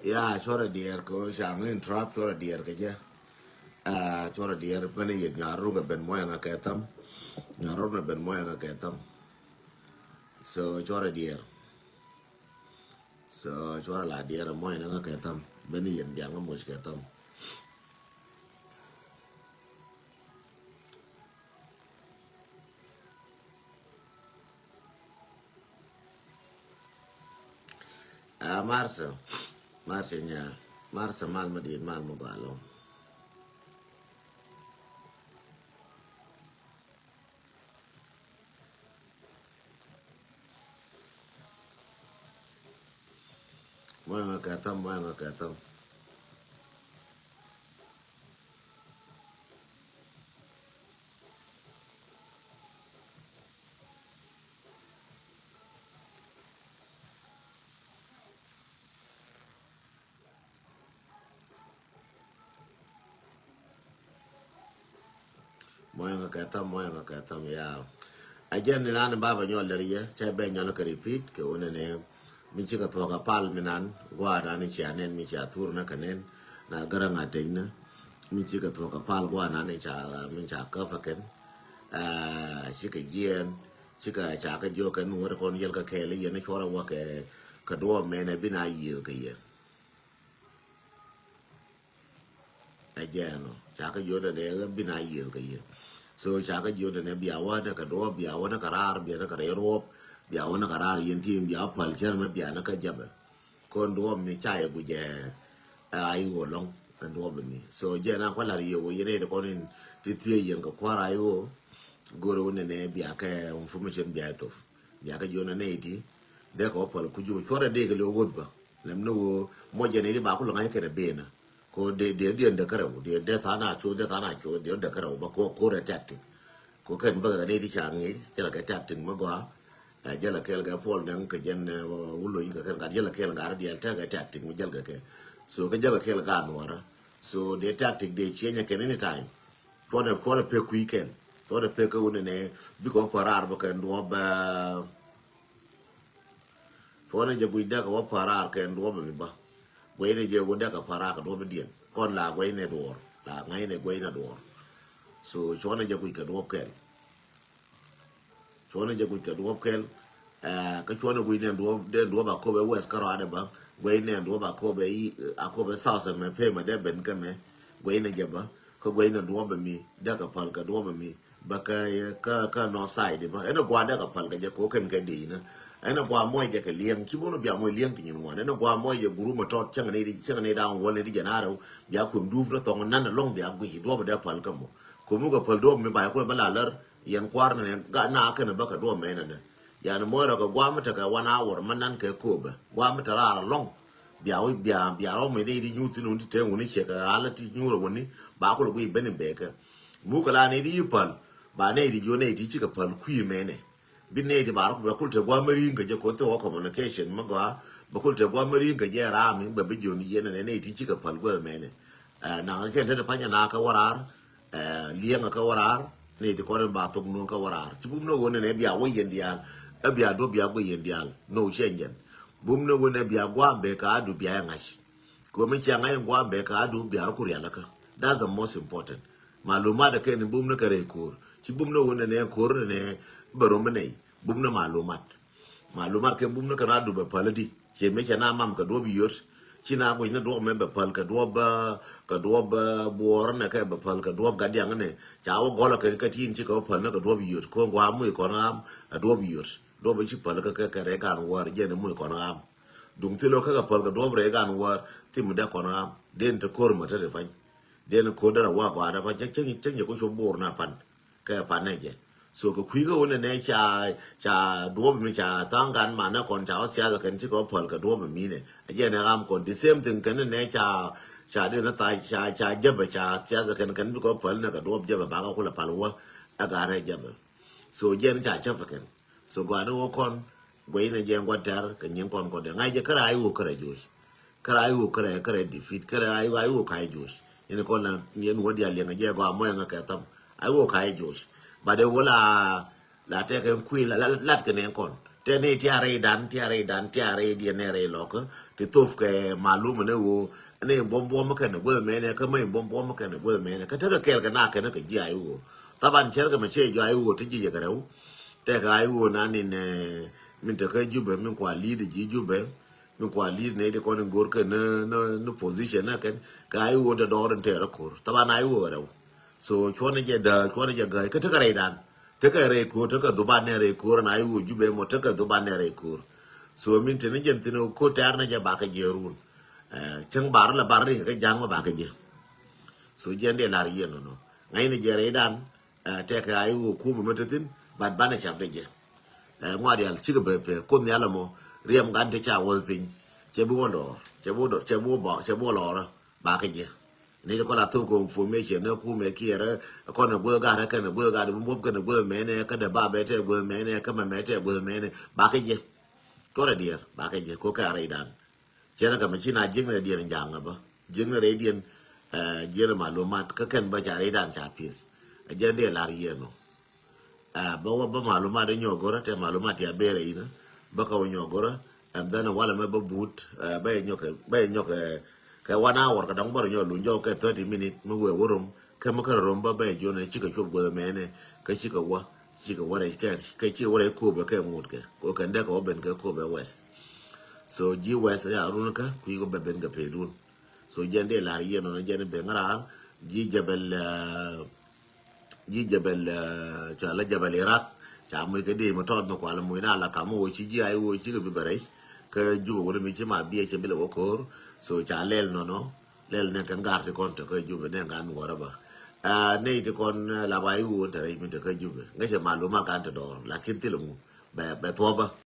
Ya chora dier ko shangin trap chora dier ke ja. Chora dier bani yit ngaru ga ben moya nga ketam. Ngaru na ben moya nga ketam. So chora dier. So chora la dier moya nga ketam. Bani yit biang nga moj ketam. Marsa. Marsa nya. Marsa mal madin mal mugalo. Moya nga ketam moya nga ketam. Moya nga ketam ya. Ajen ni nan baba nyol der ye che be nyol ka repeat ke one ne mi chi ka to ka pal mi nan gwa da ni cha nen mi cha tur na kanen na gara nga ten na mi chi ka to ka pal gwa na ni cha mi cha ka fa ken chi ka gien chi ka cha ka jo ka nu ra kon yel ka ke le ye ne chora wa ke ka do me ne bi na yi ka ye ajen no cha ka jo da ne bi na yi ka ye so chaka joda ne biawa na ka do biawa na karar bia na kare rop biawa na karar yen tim bia pal cher me bia na ka jabe kon do mi cha ye guje ai wo long and do mi so je na kwala ri yo yene de konin ti tie yen ka kwara yo goro ne ne bia ka information bia to bia ka jona ne ti de ko pal ku ju chora de ke lo wodba lem no mo je ne ba ku lo ngai ke be na ko de de kare de ta na chu de kare ba ko re tactic ko ken ba ga di changi jela ka tactic ma gwa jela kel ga pol nang ka jen ulo ka ken ga jela kel ga di alta ga tactic mu jela ke so ka jela kel ga nora so de tactic de change ken anytime for the pe weekend for the pe ko ne bi ko parar ba ken do ba for ne je buida ka parar ken do ba mi ba quay này giờ quân đã cả phá cả đua bên điện còn là quay này đùa là ngay này quay là đùa so chỗ này giờ quỳ cả đua kẹl chỗ này giờ quỳ cả đua kẹl cái chỗ này quỳ này đua bà cô bé West Carolina bà quay này đua bà cô bé South mà phê mà để bên cái mẹ quay này giờ bà cái quay này đua bên mi đã cả phá cả đua bên mi bà cái nó sai đi bà nó qua đã cả phá cái giờ cố cái đi nữa ena gwa moy je ke liam kibono bia moy liam pinyin wana ena gwa moy je guru matot changa ne da wala di janaro bia kun duf na tong nan long bia gwi do ba da pal kamo ko mu ga pal do me ba ko bala lar yan kwar ne ga na ka ne baka do me ne ya na moy ra ga gwa mata ka wana wor manan ke ko ba gwa mata ra long bia ro me de di nyuti no ti te woni che ka ala ti nyuro woni ba ko gwi benin be ka mu ka la ne di pal ba ne di jo ne di chi ka pal kwi me ne binne ti bar ko ko te gwa mari nga je ko to communication ma gwa ba ko te gwa mari nga je ra mi ba bi joni yene ne ti chi ka pal gwa me ne na ke te pa nya na ka warar lienga ka warar ne ti ko ba to no ka warar ti bum no wona ne bia wo yen dial e bia do bia go yen dial no shenjen bum no wona bia gwa be ka du bia ngashi ko mi cha ngai gwa be ka du bia ko ri alaka that's the most important maluma da ke ni bum no ka re ko ti bum no wona ne ko ne baro mane bum na malumat ke bum na kana du ba paladi che me chana mam ka do biyor china ko ina do me ba pal ka do ba bor na ka ba pal ka do ga dyang ne cha wo gola ke ka tin chi ko pal na ka do biyor ko ngwa mu ko na am do biyor do ba chi pal ka re kan war je ne mu ko na am dum ti lo ka pal ka do re kan war ti mu da ko na am den to kor ma ta de fan den ko da wa ko da fa chen ko so bor na pan ka pan ne je so ko kwi ko ne cha do mi cha tang gan ma na kon cha sia da kan chi ko pol ka do mi ne je ne ram kon the same thing kan ne cha de na tai cha je ba cha sia da kan ko pol na ka do je ba ka ko la pal wa a ga re je ba so je ne cha fa kan so ga no kon go ne je ngwa tar kan yin kon ko de ngai je kara ai wo kara jo kara ai wo kara defeat kara ai wo kai jo ne ko na ne no dia le ngai je go mo nga ka tam ai wo kai jo ba de wala la te ken kui la ke ne kon te ne tiare dan tiare di ne re loko ti tof ke malum ne wo ne bombo ma kan go me ne ka mai bombo ma kan go me ne ka ta ka kel ka na ka ne ka ji ai wo taban cher ka me che jo ai wo ti ji ga rew te ka ai wo na ni ne min te ka jube min kwa lead ji jube min kwa lead ne de ko ne gor ka no position na kan ka ai wo da doran te ra kur taban ai wo rew so chone je ga ka ta ka re dan te ka re ko te ka do ba ne re ko na ai wo jube mo te ka do ba ne re ko so min te ne jen tino ko tar na ja ba ka je run chẳng bảo là bảo riêng cái giang mà bà cái gì số dân để làm gì nó ngay này giờ đấy đàn trẻ cái ai u khu mà tin bạn bạn này chạm đấy gì ngoài đây chỉ có bề con nhà là mo riêng gan để chào quân pin chế bùa lò chế bùa lò đó bà cái gì này có là thu cùng formation nó khu mẹ kia đó con là bữa gà cái là bữa gà bún cái là bữa mẹ này cái là ba bé trẻ bữa mẹ này cái mà mẹ trẻ bữa mẹ này bà cái gì có là đi bà cái gì có cái ai đàn chera ka machina jingle dien janga ba jingle radian jere malumat ka ken ba jare dan chapis ajende lar yeno ba malumat nyogora te malumat ya bere ina ba ka nyogora and then wala me ba boot ba nyoke ka 1 hour ka dong bor nyo lunjo ka 30 minutes mu we worum ka ma ka romba ba jo ne chika chob go mene ka chika wa re ka chi wa re ko ba ka mut ke ko kan da ko ben ka ko ba west so ji west ya run ka ku go beben ga pedun so jende la yeno na jende be ngara ji jabal cha la jabal iraq cha mu ke de mo tod no ko ala mu na la ka mo chi ji ai wo chi ga bi bare ka ju wo mi chi ma bi che bele wo kor so cha lel no lel ne kan gar te kon to ka ju be ne ga nu wora ba ne te kon la bai wo te re mi te ka ju be nga che maluma kan to do la kin ti lu be to ba